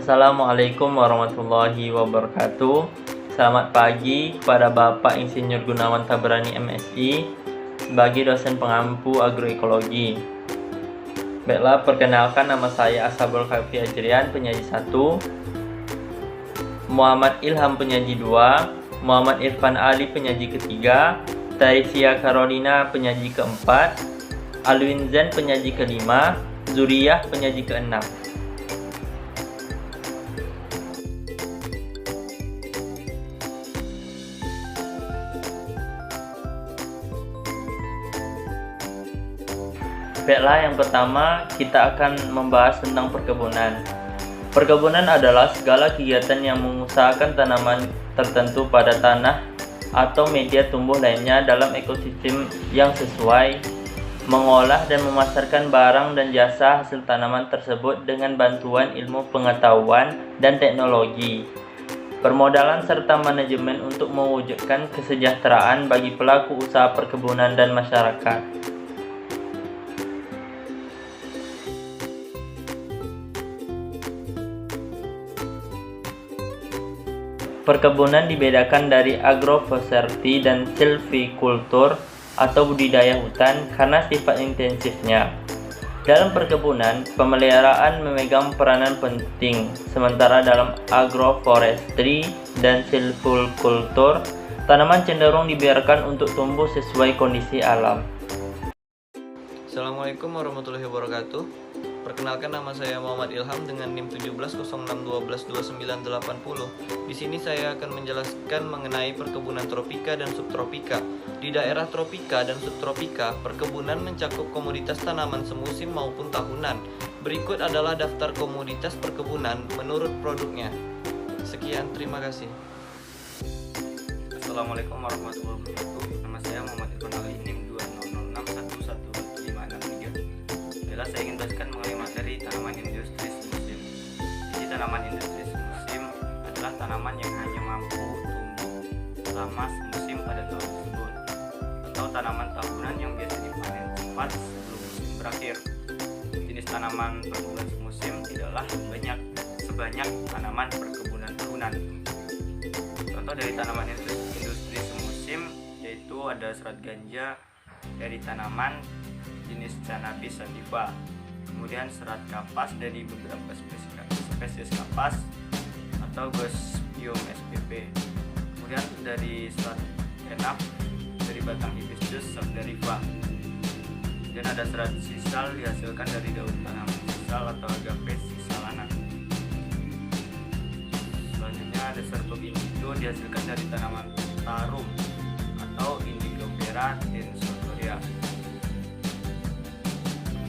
Assalamualaikum warahmatullahi wabarakatuh. Selamat pagi kepada Bapak Insinyur Gunawan Tabrani MSI sebagai dosen pengampu agroekologi. Baiklah, perkenalkan, nama saya Ashabul Kafi Ajrian, penyaji 1, Muhammad Ilham penyaji 2, Muhammad Irfan Ali penyaji ketiga, Taifia Carolina penyaji keempat, Alwin Zen penyaji kelima, Zuriyah penyaji keenam. Baiklah, yang pertama kita akan membahas tentang perkebunan. Perkebunan adalah segala kegiatan yang mengusahakan tanaman tertentu pada tanah atau media tumbuh lainnya dalam ekosistem yang sesuai, mengolah dan memasarkan barang dan jasa hasil tanaman tersebut dengan bantuan ilmu pengetahuan dan teknologi, permodalan serta manajemen untuk mewujudkan kesejahteraan bagi pelaku usaha perkebunan dan masyarakat. Perkebunan dibedakan dari agroforestry dan silviculture atau budidaya hutan karena sifat intensifnya. Dalam perkebunan, pemeliharaan memegang peranan penting, sementara dalam agroforestry dan silviculture, tanaman cenderung dibiarkan untuk tumbuh sesuai kondisi alam. Assalamualaikum warahmatullahi wabarakatuh. Perkenalkan, nama saya Muhammad Ilham dengan NIM 1706122980. Di sini saya akan menjelaskan mengenai perkebunan tropika dan subtropika. Di daerah tropika dan subtropika, perkebunan mencakup komoditas tanaman semusim maupun tahunan. Berikut adalah daftar komoditas perkebunan menurut produknya. Sekian, terima kasih. Assalamualaikum warahmatullahi wabarakatuh. Nama saya Muhammad Irfan Ali, NIM 2006111563. Jelas saya ingin jelaskan mengenai materi tanaman industri semusim. Jadi tanaman industri semusim adalah tanaman yang hanya mampu tumbuh selama semusim pada tahun tersebut, atau tanaman tahunan yang biasa dipanen cepat sebelum musim berakhir. Jenis tanaman perkebunan semusim tidaklah sebanyak tanaman perkebunan tahunan. Contoh dari tanaman industri semusim yaitu ada serat ganja dari tanaman jenis Cannabis sativa, kemudian serat kapas dari beberapa spesies kapas atau Gossypium spp, kemudian dari serat kenaf dari batang Hibiscus subdariva, kemudian ada serat sisal dihasilkan dari daun tanaman sisal atau Agape sisalana. Selanjutnya ada serbuk indigo dihasilkan dari tanaman tarum atau Indigofera tensoria.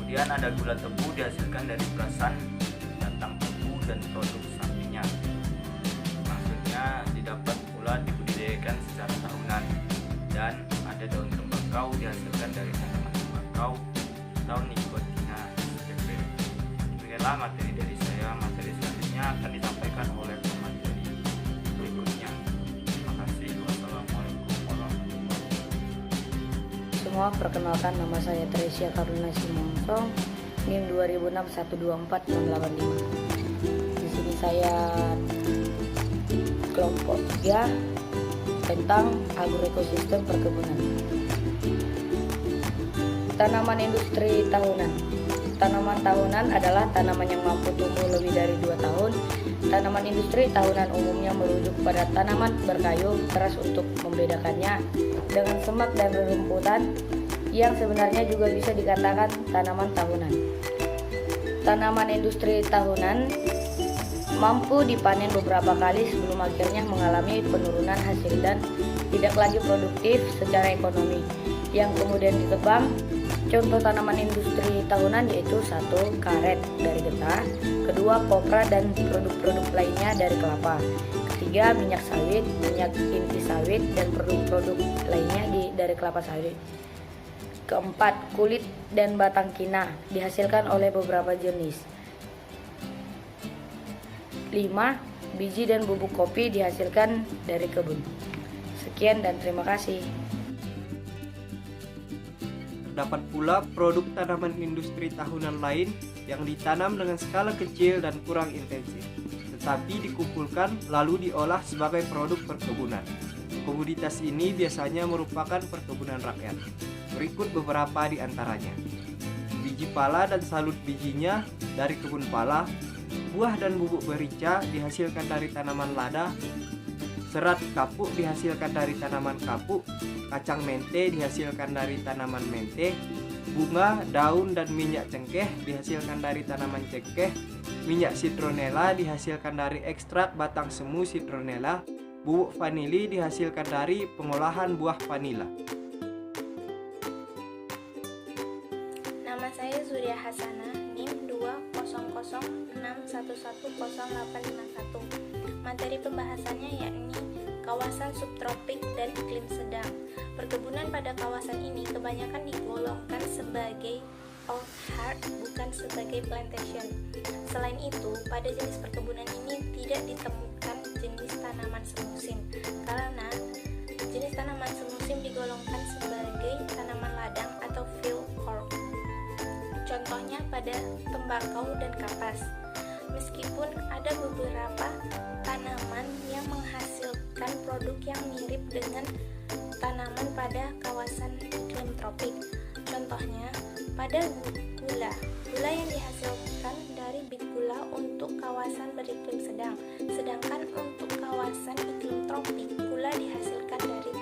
Kemudian ada gula tebu dihasilkan dari belasan batang tebu dan produk sampingnya. Maksudnya didapat pula dibudidayakan secara tahunan. Dan ada daun tembakau dihasilkan dari tanaman tembakau atau Nicotina spp. Demikianlah materi dari saya. Materi selanjutnya akan disampaikan oleh pemateri berikutnya. Terima kasih. Wassalamualaikum warahmatullahi wabarakatuh. Semua, perkenalkan, nama saya Taifia Carolina Simonsong, NIM 2006124685. Di sini saya kelompok 3 tentang agroekosistem perkebunan. Tanaman industri tahunan. Tanaman tahunan adalah tanaman yang mampu tumbuh lebih dari 2 tahun. Tanaman industri tahunan umumnya merujuk pada tanaman berkayu keras untuk membedakannya dengan semak dan rerumputan, yang sebenarnya juga bisa dikatakan tanaman tahunan. Tanaman industri tahunan mampu dipanen beberapa kali sebelum akhirnya mengalami penurunan hasil dan tidak lagi produktif secara ekonomi, yang kemudian ditebang. Contoh tanaman industri tahunan yaitu 1. Karet dari getah, 2. Kopra dan produk-produk lainnya dari kelapa, 3. Minyak sawit, minyak inti sawit dan produk-produk lainnya dari kelapa sawit, 4. Kulit dan batang kina dihasilkan oleh beberapa jenis, 5. Biji dan bubuk kopi dihasilkan dari kebun. Sekian dan terima kasih. Terdapat pula produk tanaman industri tahunan lain yang ditanam dengan skala kecil dan kurang intensif. tetapi dikumpulkan lalu diolah sebagai produk perkebunan. Komoditas ini biasanya merupakan perkebunan rakyat. Berikut beberapa di antaranya. Biji pala dan salut bijinya dari kebun pala, buah dan bubuk merica dihasilkan dari tanaman lada, serat kapuk dihasilkan dari tanaman kapuk, kacang mente dihasilkan dari tanaman mente, bunga, daun, dan minyak cengkeh dihasilkan dari tanaman cengkeh, minyak citronella dihasilkan dari ekstrak batang semu citronella, bubuk vanili dihasilkan dari pengolahan buah vanila. Nama saya Surya Hasanah, NIM 20061110851. Materi pembahasannya yakni kawasan subtropik dan iklim sedang. Perkebunan pada kawasan ini kebanyakan digolongkan sebagai orchard, bukan sebagai plantation. Selain itu, pada jenis perkebunan ini tidak ditemukan jenis tanaman semusim, karena jenis tanaman semusim digolongkan sebagai tanaman ladang atau field crop. Contohnya pada tembakau dan kapas. Meskipun ada beberapa tanaman yang menghasilkan produk yang mirip dengan tanaman pada kawasan iklim tropik. Contohnya pada gula yang dihasilkan dari bit gula untuk kawasan beriklim sedang. Sedangkan untuk kawasan iklim tropik, gula dihasilkan dari